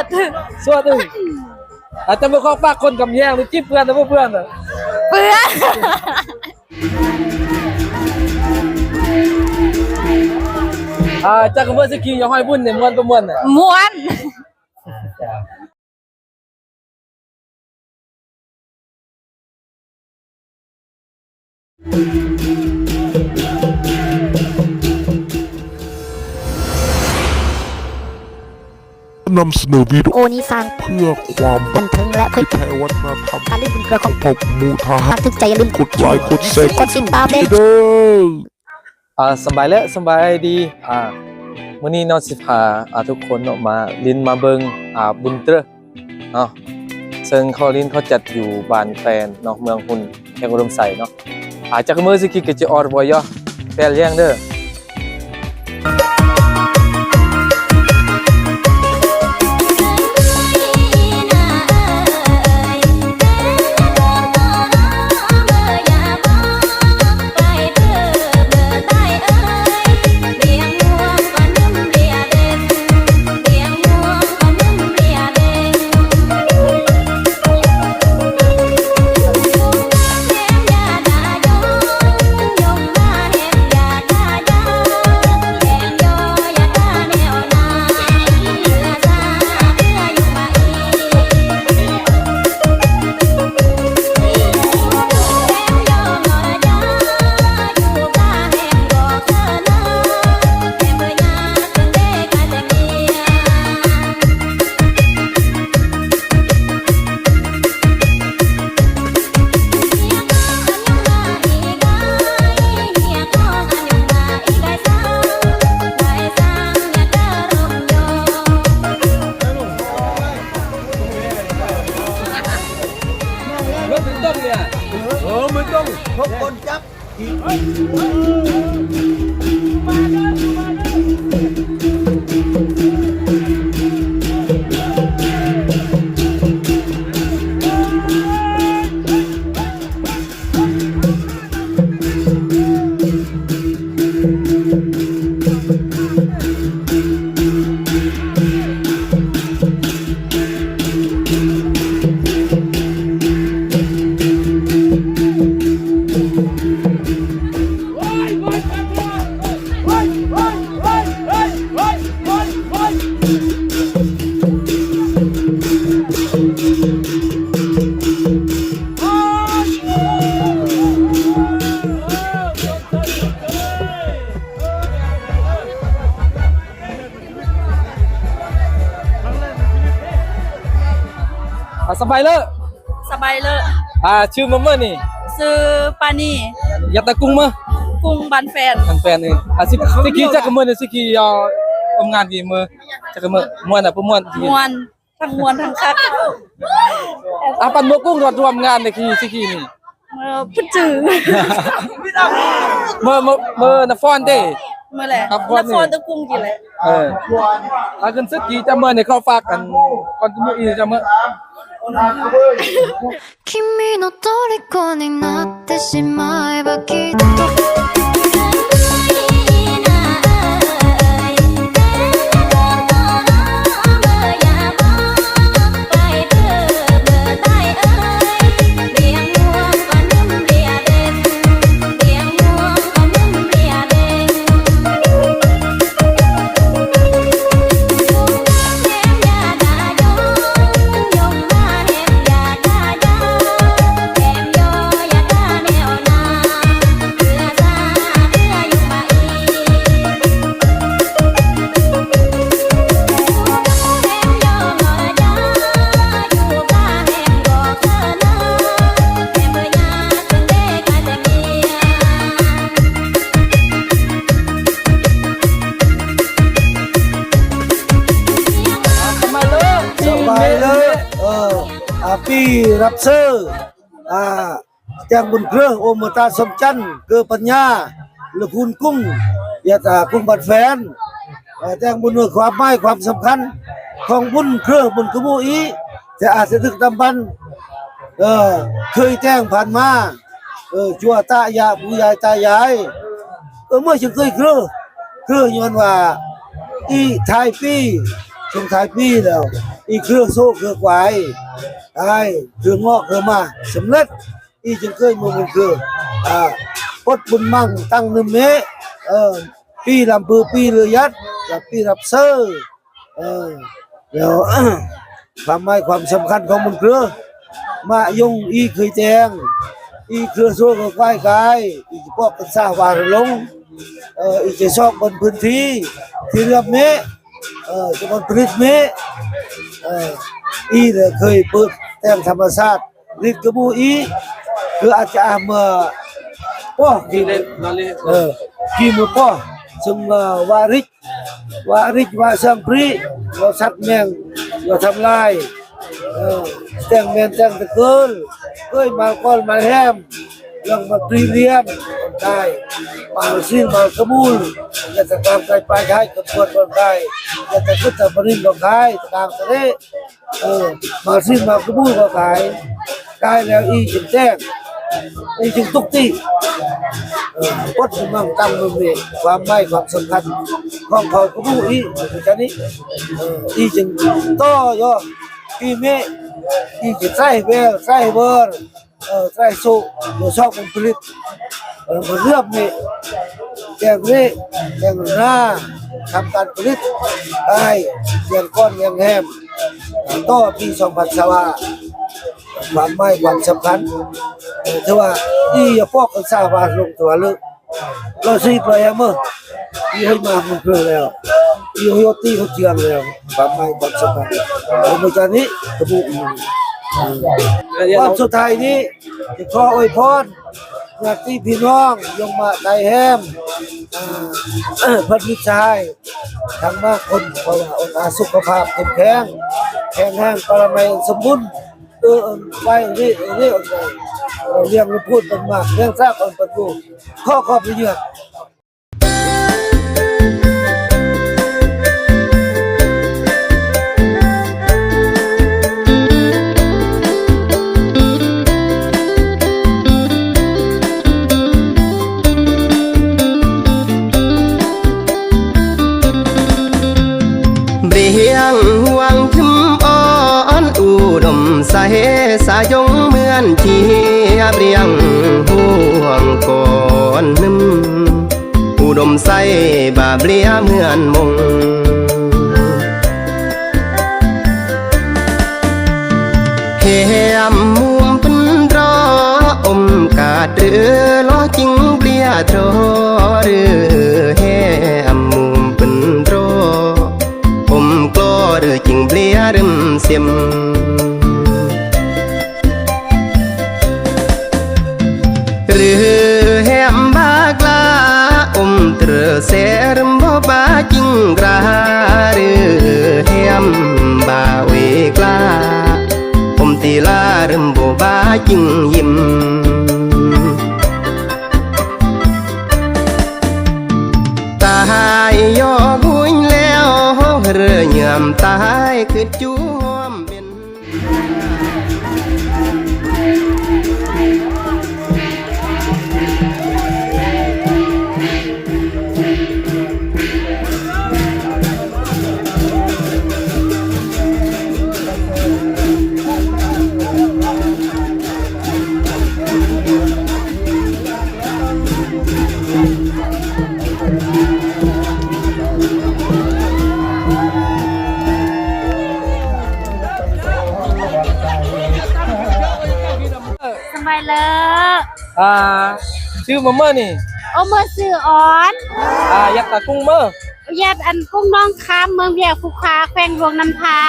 ดสวดเลยอาจจะไม่ข้อฝากคนกำแยงหรือจิ้มเพื่อนหรือเพื่อนอ่ะเพื่อนจากเมื่อสกียังห้อยบุญเนี่ยม้วนประมวลอ่ะม้วนนำเสนอวิดีโอนี้สร้างเพื่อความบันเทิงและเผยแพร่ วัฒนธรรมการเล่นบนเรือของผมมูทาหากถึกใจอย่าลืมกดไลค์กดแชร์กดติดตามเลยเด้อสบายแล้วสบายดีมื้อนี้เนาะสิพาทุกคนออกมาลินมาเบิงบุญเตอเนาะซึ่งเขาลินเขาจัดอยู่บ้านแฟนเนาะเมืองหุ่นแห่งอุดมไสเนาะจากมื้อสิกิกจะออดบ่ยอแปลเลี้ยงเด้อมันต้องพกคนจับสบายเลยสบายเลยชื่อมัมเมอร์นี่ซื้อปานียาตะกุ้งมั้ยกุ้งบันแฟนทางแฟนนี่สิกีจักมื้อนี่สิกีทำงานกี่มื้อจักมื้อม่วนม่วนม่วนทั้งม่วนทั้งคักปันบ่กุ้งรวมงานในกี่สิกีนี่พุ่นจื้อมื้อนฟอนเด้มื้อแหละนฟอนตะกุ้งกี่แหละขึ้นสิกีจะมื้อนี่เข้าฝากกันก่อนมื้ออีจะมื้อ君の虜になってしまえばきっとปีรับเซอร์แจ้งบุญเครื่องโอมตาสมจันทร์เกือปัญญาหรือคุณกุ้งยาตากุ้งบัดแฟนแจ้งบุญด้วยความหมายความสำคัญของบุญเครื่องบุญขโมยจะอาจจะถึกตำบันเคยแจ้งผ่านมาจัวตายาผู้ยายตายายเมื่อฉันเคยเครือย้อนว่าอีไทยปี ช่วงท้ายปีแล้วอีเครือโซ่เครือควายไอ้เครืองอกเครือมาสำเร็จอีจึงเคยมือเป็นเครือพดบุญมั่งตั้งนึมเมปีลำพือปีเรือยัดกับปีรับเซอร์เดี๋ยว ความหมายความสำคัญของบุญเครือมายงอีเคยแจงอีเครือโซ่เครือควายกายอีพวกกันซาวาลงอีจะชอบบนพื้นที่ที่เรียบเมจะบนพื้นเมอีเลยเคยเปิดแต่งธรรมชาติริดกระบูอีคืออาจารย์เมื่อป้อที่กี่มือป้อซึ่งวาริกวาสังปรีเราสัตว์แมงเราทำลายแต่งแมงแต่งตะเกินเคยมาก้อนมาแฮมยังมาตรีเรียนได้มาซิ่งมากระมูลจะตะการไกลปลายท้ายกระปวดบนไกลจะตะกุตะบรินดอกไกลตะการทะเลมาซิ่งมากระมูลก็ไกลไกลแล้วอีจึงแจ้งอีจึงตุกตีพดมั่งตั้งมือเมความไม่ความสำคัญของเขากระมูลอีแค่นี้อีจึงต่อยอดปีเมอีจึงใส่เบลใส่เบอร์ใส่สูโดยชอบผลิตมันเลือกนี่แกงเล่แกงหน้าทำการผลิตได้เลี้ยงก้อนเลี้ยงแฮมต่อปี2020ความไม่ความสำคัญถือว่าที่จะพอกกันซาบาลงตัวลึกเราซีไปเมื่อที่ให้มามันเพื่อแล้วที่ให้ตีเขาเจียงแล้วความไม่ความสำคัญในเมื่อนี้กระบุกวันสุดท้ายนี้จะขออวยพรญาติพี่น้องยงมาไตแฮมพันมิตรชายทั้งมากคนเพราะว่าองค์อาสุขภาพเข้มแข็งแข็งแรงปรมัยสมบูรณ์ไปเรื่อยเรียงพูดเป็นมากเรื่องซากคนประตูข้อพิเศษห่วงทึมอ่อนอุดมสาเหสายงเหมือนที่เรียงห่วงก่อนนึมอุดมใสบาเบลียเหมือนมงเฮียมมุมเป็นรออมกาดหรือล้อจริงเบลียทรอหรือเฮียมมุมเป็นรอผมกลัวหรือจริงเปลี่ยริมเสียมหรือแหมบากลาเตรเสรมบ่บาจริงราหรือแหมบาเวกลาตีลาริมบ่บาจริงยิ้มตายยอบุญแล้วเรื่อยยามตายคือจุ่มเป็น บายเลย ชื่อมะเมื่อนี่ โอเมื่อซื้ออ่อน ยักษ์ตะกุ้งเมื่อ แยบอันกุ้งน้องคำเมืองเวียภูคาแขวงหลวงน้ำพา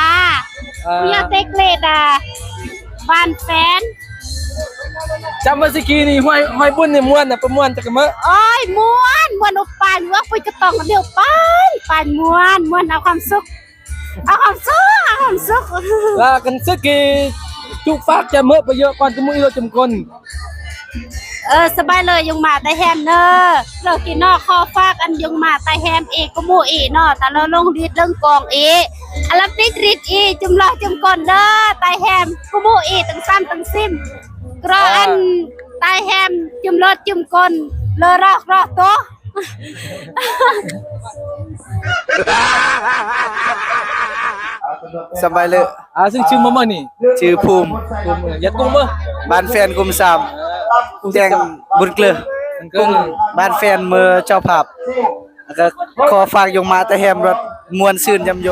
เมียเต็กเลดาบ้านแฟน จำมาสิกีนี่ห้อยบุญนี่ม้วนน่ะประมวนจักเมื่อ โอ้ยม้วนอุปานว่าไปกระตองเดียวปานม้วนเอาความสุขลากันสิกีจุกฟากจะเมื่อไปเยอะก่อนจะมุ้ยเราจำคน สบายเลยยงมาแต่แฮมเนอเรากินนอกคอฟากอันยงมาแต่แฮมเอก็มูเอเนาะแต่เราลงรีดเรื่องกองเออันลับติดรีดเอจุ่มรอจุ่มก่อนเด้อแต่แฮมก็มูเอตั้งซ้ำตั้งซิมกรออันแต่แฮมจุ่มรอจุ่มก่อนเลอรอกโต สบายเลย ซึ่งชื่อมานี่ ชื่อภูมิ ยัดกุ้งมั้ย บ้านแฟนกลุ่ม3แจ้งบุญเกลือ มันก็ บ้านแฟนมือเจ้าภาพแล้วก็ขอฝากยงมาแต่แฮมรถมวนซื่นยำโย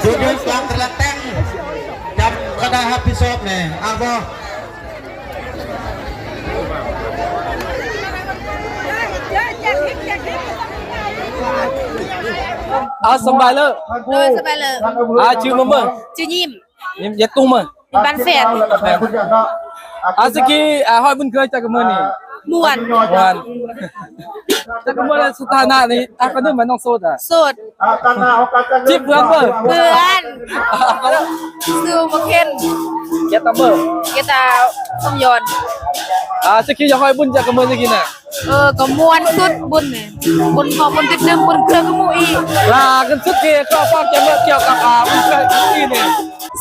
สุดยอดสามตะแตงจับก็ได้ครับพี่ซอบเนี่ยเอาบ่ สบายเลย โดยสบายเลย ชื่อมามั้ย ชื่อยิ้ม ยัดกุ้งมั้ย บ้านแฟน สกีห้อยบุญเคยจักมื้อนี่ ม่วน วันจักมื้อสถานะนี่ก็นึกว่าน้องโสดอ่ะ โสด จีบเพื่อนเบิ่ เพื่อนซื้อบ่เข็น ยัดตะเบิ่ เกตาสมยน สกีอย่าห้อยบุญจักมื้อสกีน่ะ ก็ม่วนสุดบุญนี่บุญของบุญติดนึงบุญเครื่องก็หมู่อีก ลากันสุดที่ก็ฟังจะเกี่ยวกับบุญเคยนี่นี่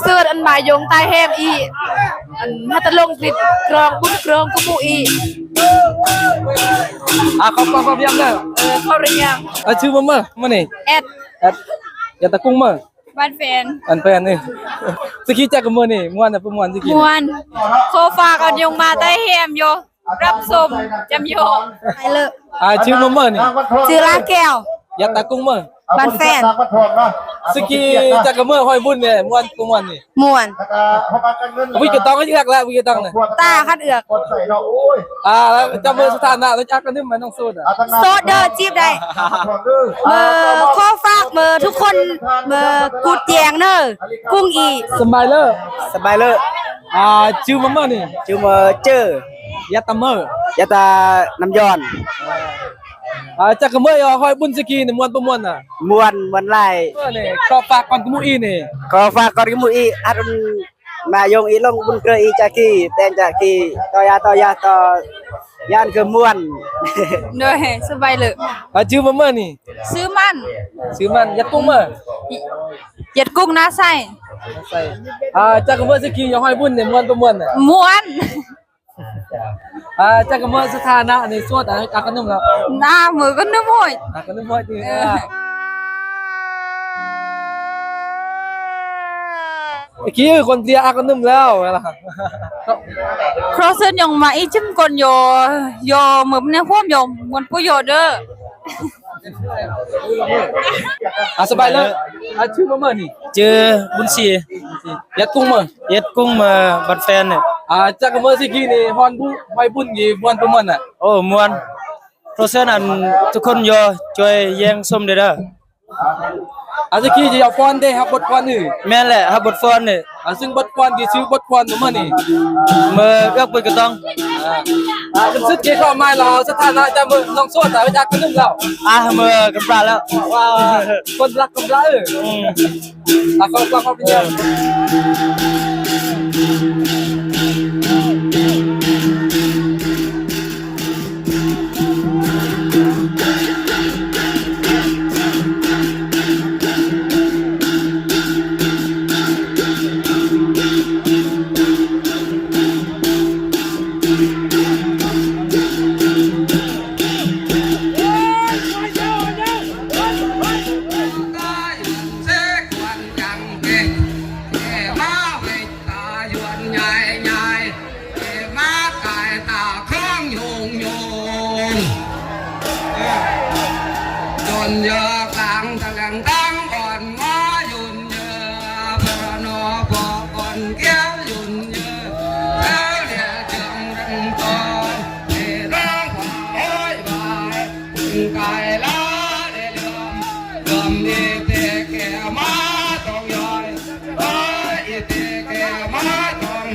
เสื้ออันหมายยงใต้แฮมอีอันฮัตตะลงติดกรองบุญกรองก็หมู่อี เขาฟังยังเด้อ เข้าเรียง ชื่อมามื้อนี่ แอด ยัดตะกุ้งมั้ย บ้านแฟน อันแฟนนี่สกีจักมื้อนี่ม่วนน่ะม่วนสกี ม่วนโคฟากันยงมาใต้แฮมโยรับสมจำโยไปเลย ชื่อมามื้อนี่ ชื่อลาแก้ว ยัดตะกุ้งมั้ย บ้านแฟน สกีจักมื้อห้อยบุญเนี่ยม่วนกูม่วนนี่ ม่วน วิกตองก็ยักแล้ววิกตองน่ะ ตาคัดเอือก แล้วจับมือสถานะแล้วจักกันนึกมันต้องสู้อ่ะ โซดเดอร์จีบได้เมื่อข้อฝากเมื่อทุกคนเมื่อกูเตียงเนอกุ้งอี สบายเลย สบายเลย ชื่อมานี่ ชื่อมาเจอ ยัตตะเมอ ยะตาน้ำย้อน จักกันมื้อห้อยบุญสกีนี่ม่วนบ่ม่วนน่ะ มวนวันไล่ นี่ก็ฝากก่อนกูมูอีนี่ ขอฝากก่อนกับหมูอีอัดมายงอีลงบุญเกลืออีจากีแต่งจากีต่อยาต่อย่านคือม่วน เนยสบายเลย ชื่อมานี่ ซื้อมัน ชื่อมันยัดกุ้งมื้อ เหยียดกุ้งน้าใส่ ใส่จักกันมื้อสกีห้อยบุญนี่ม่วนบ่ม่วนน่ะ ม้วน จักกันมื้อสถานะนี่สวดจักกันนึกแล้ว หน้ามือก็นึกหอย จักกันนึกบ่ดีกี้คนเดียวอาก็นึมแล้วล่ะ ครอเซนยงมาอีจิ้มก่อนโยเหมือนในพวกโยมมันผู้โยเด้อ สบายเลยชื่อมานี่ เจอบุญศรี ยัดกุ้งมื้อ เย็ดกุ้งมาบัดแฟนเนี่ย จักเมื่อสิกี้นี่ฮอนผู้ไปบุญกี่ม่วนประมาณน่ะ โอ้มวนเพราะฉะนั้นทุกคนโยช่วยแย่งส้มเด้อ สิกี้จะเอาฟ้อนได้ครับบทฟ้อนนี่ แม่นแหละครับบทฟ้อนนี่ ซึ่งบทฟ้อนที่ชื่อบทฟ้อนประมาณนี่ มือเอื้อกปืนกระต้อง เป็นซึกเกี่ยวมาเราสถานะจะมือน้องโซ่แต่ว่าจากกันนึงแล้ว มือกำปลาแล้ว ว่าคนรักกำลังเขาเป็นยังเยอะกลางตะลังตั้งอ่อนง้อยุ่นเยอะพระนอพอก่อนแก้วยุ่นเยอะแล้วเรียกจังรังตอนเรียร้องขวาอ้อยบายคุณกายล้าได้เดิมนี่เตะแก่มาต้องย่อยอีเตะแก่มาต้อง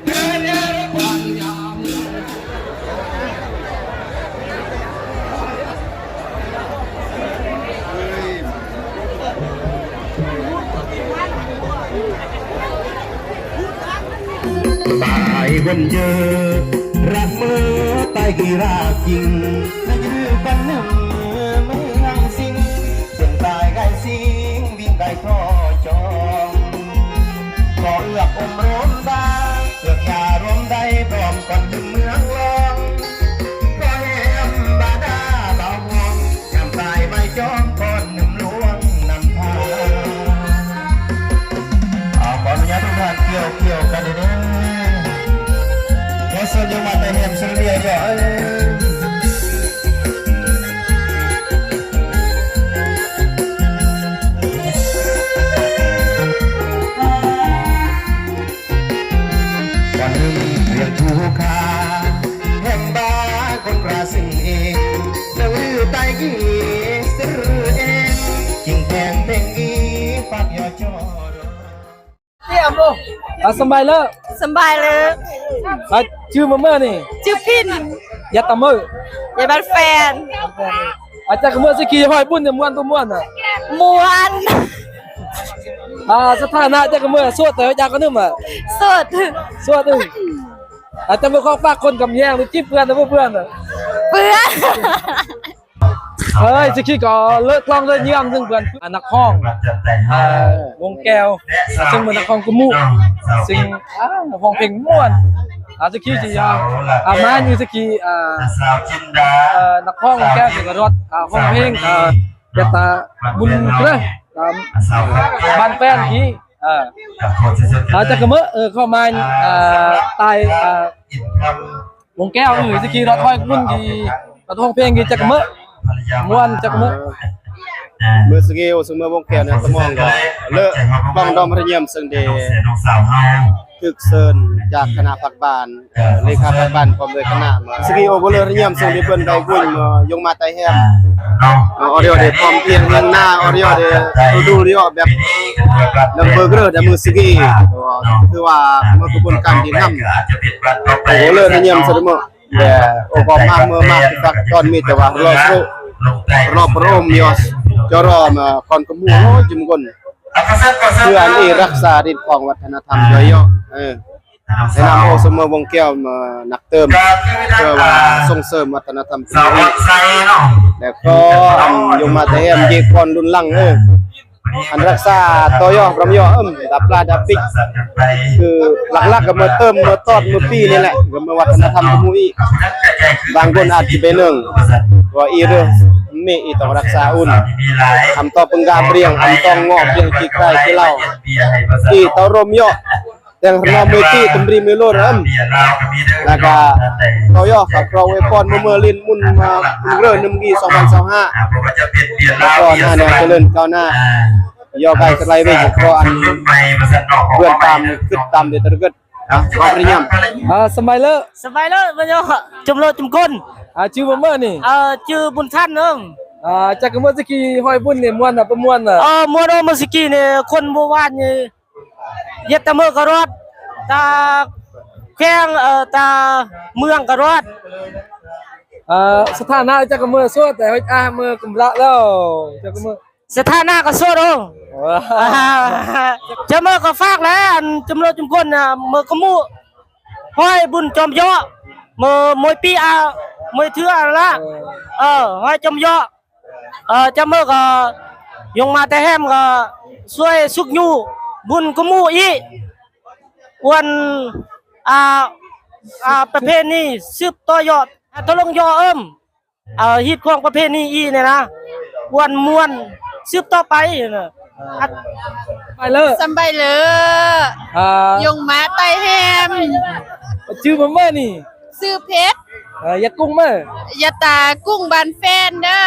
เดินเดินควันยามตายบนเยอะรักเมื่อตายกี่รักจริงและยื้อกันหนึ่งไม่งังสิ่งเสียงตายไก่สิงวิ่งไก่คอจองขอเอือกอมร้มดาเอือกยารวมได้พร้อมก่อนถึงเมืองลองก็แหมบาดาเบาหวงยามตายไม่จอมก่อนหนึ่งลวงนำพาขออนุญาตทุกท่านเกี่ยวกันเด้อส่วนยังมาแต่เห็นเสียงก่อนวันหนึ่งเรียกถูกขาแห่งบ้าคนกราสิ่งเองเรื่องลือตายกี่สื่อเองจิงแทงเพ่งอีปากยอจอสบายเลย สบายเลย ชื่อมาเมื่อนี่ ชื่อพิน ยัตตะมือ อย่าบัดแฟน จักเมื่อสิกี้ห้อยบุญเนี่ยม่วนตัวม่วนน่ะ มวน สถานะจักเมื่อสวดแต่ว่าจากกันนึงสุด สวดนึงจะมาขอฝากคนกำแยงหรือจิ้มเพื่อนนะเพื่อนน่ะ เพื่อน เฮ้ยสิกี้ก็เลิกลองเลยเยี่ยมซึ่งเพื่อนนักห้องวงแก้วซึ่งเป็นนักห้องกุมุซึ่งห้องเพลงม่วนสิกี้จะยาวมาอยู่สิกี้นักห้องวงแก้วถึงรถห้องเพลงเดตาบุญเด้อบ้านแฟนที่จากเมื่อเข้ามาตายวงแก้วสิกี้รถห้อยบุญที่รถห้องเพลงที่จากเมื่อม่วนจากเมื่อ มือสกิลซึ่งเมื่อวงแก้วเนี่ยสมองก็เลอะบ้องดอมพระเยี่ยมซึ่งเดถึกเซินจากคณะพักบ้านเลขาพักบ้านพร้อมด้วยคณะมาสกิลบ่เลอะพระเยี่ยมซึ่งที่เพิ่นได้บุญมายงมาไตแฮมออเดียเดพร้อมเพียงเรื่องหน้าออเดียเดดูเรียแบบลำเบอร์เกอร์แต่มือสกิคือว่าเมื่อกระบวนการที่นำโอ้เลอะพระเยี่ยมซึ่งเมื่อแต่โอ้ก็มากเมื่อมากที่ฟักตอนมีแต่ว่ารอบรมยอสจรอมาคอนกมูจุมกนเพื่ออันนี้รักษาดินของวัฒนธรรมย่อยในนามโอสมวงแก้วมานักเติมเพื่อว่าส่งเสริมวัฒนธรรมไทยแต่ก็ยมมาแต่เยกอนรุ่นลังอันรักษาต่อย่อพรำย่อดับปลาดับปิกคือหลักๆก็มาเติมมาตอดมาปีนี่แหละก็มาวัฒนธรรมมุอีบางคนอาจจะเป็นเรื่องว่าอีเรื่องมีอีต้องรักษาอุ่นทำต่อปังกาเปรียงทำต้องงอบยังจีใครที่เล่าอีต่อรมย่อแต่นอมือที่ตุมรีมิโลเริ่มแล้วก็ต่อย่อกับเราไว้ก่อนเมื่อลินมุนมาเริ่ม1 ปี 2025แล้วก็หน้าแนวเจริญก้าวหน้าย่อไกลสไลด์ไปเพราะอันเพื่อนตามขึ้นตามเดือดตะกึด ก็ประเยี่ยม สมัยเลอะ สบายเลยบ่ยอจมโลจมก้น ชื่อมาเมื่อนี่ ชื่อบุญท่านเอิ้ง จากเมื่อสกี้ห้อยบุญเนี่ยม่วนประมวลมวนโอมสกีเนี่ยคนบ่วานนี่เย็ดตะเมือกรอดตาแข้งตาเมืองกรอด สถานะจากเมื่อสวดแต่เมื่อกำละแล้วจากเมื่อ สถานะก็โซดองจะเมื่อก็ฝากแล้วอันจำโลจมก้นน่ะเมื่อกะมูห้อยบุญจอมยอเมื่อมวยปีมวยเถื่อละห้อยจอมยอจะเมื่อก็ยงมาแต่แฮมก็ช่วยสุกยูบุญกะมูอีวันประเพณีสืบต่อยอดตะลงยอฮิตของประเพณีอีเนี่ยนะวันมวนสืบต่อไปน่ะไปเลย สบายเลยยงมาไตแฮม ชื่อมาเมื่อนี่ ซื้อเพชร ยากุ้งเมื่อย าตากุ้งบานแฟนเด้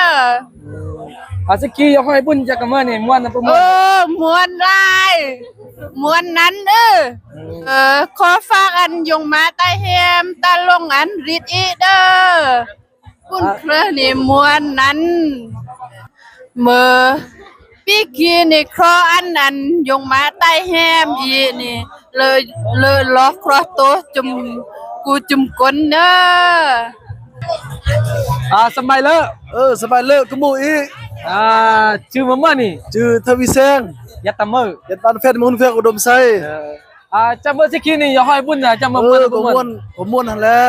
อ สกี้ห้อยบุญจากเมื่อนี่ม่วนประมวล มวนได้มวนนั้นขอฝากอันยงมาไตแฮมตาลงอันริดอีเด้อคุณเครือนี่มวนนั้นเมื่อปีกี้นี่ครออันนั้นยงมาไตแฮมอีนี่เลยล็อกครอโตจุมกูจุมก้นเด้อ สมัยเลอะ สบายเลิกกมูอี ชื่อมาเมื่อนี่ ชื่อทวีแสง ยัตตะเมื่อ ยัดปานแฟนมุนแฟนอุดมไซ จากเมื่อสกี้นี่ห้อยบุญจากเมื่อ ผมม่วนนั่นแหละ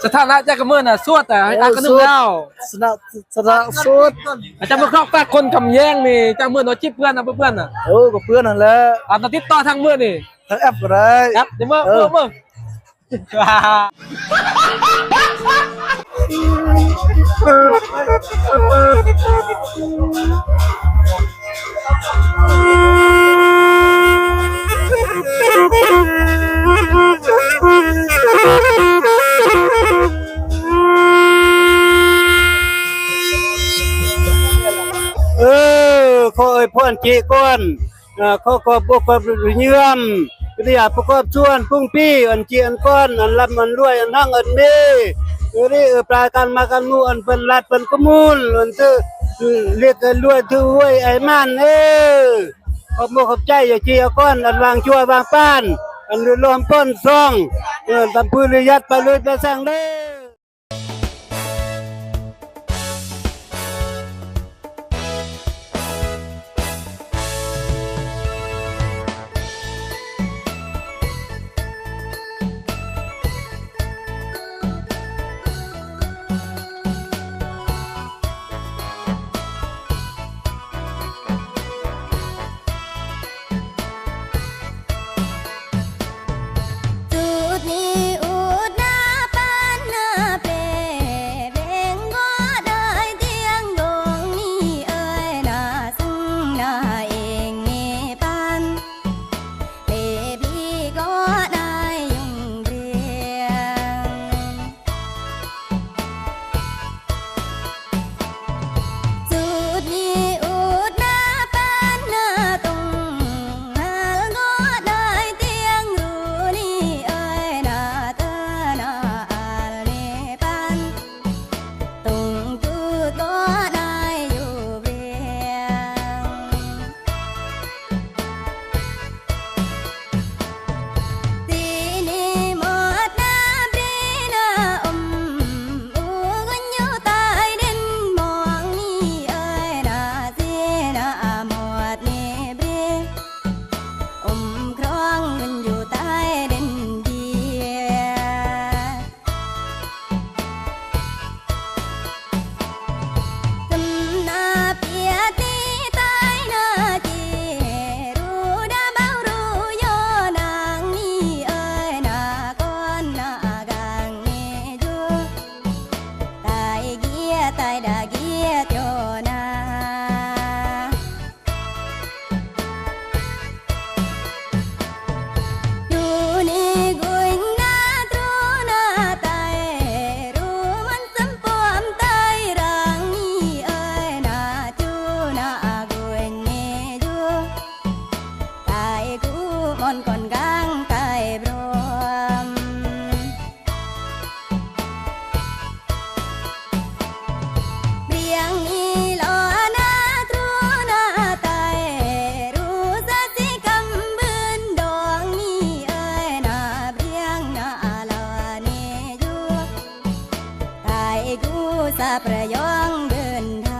สถานะจากเมื่อน่ะสวดแต่ก็นึกแล้ว สนะสุด จากเมื่อครอบครัวคนคำแย่งนี่จากเมื่อเราชิบเพื่อนนะเพื่อนน่ะ กับเพื่อนนั่นแหละ ตอนติดต่อทางเมื่อนี่ ทั้งแอปก็ได้ ครับเดี๋ยวเมื่อ ขอเอ่ยพ่อนเจก้อนขอขอบพระเยื่อมกระยาประกอบชวนพุ่งปี้อันเจียนก้อนอันรับมันรวยอันทั้งอันนี้ปลากันมากันมูอันเป็นรัดเป็นกมูลอันเรียกกันรวยถือหวยไอ้มันขอบขอบใจอย่าเจียก้อนอันวางชั่ววางป้านอันรวมต้นซองตำพื้นยัดไปเลยไปสร้างเด้ ประยองเดินทำ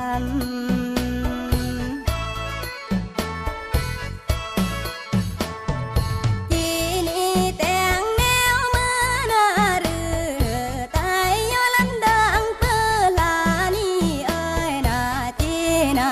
ทีนี้แต่งแนวมือนารือตายยอลำดังเพื่อลานี่เอ้ยนาทีนา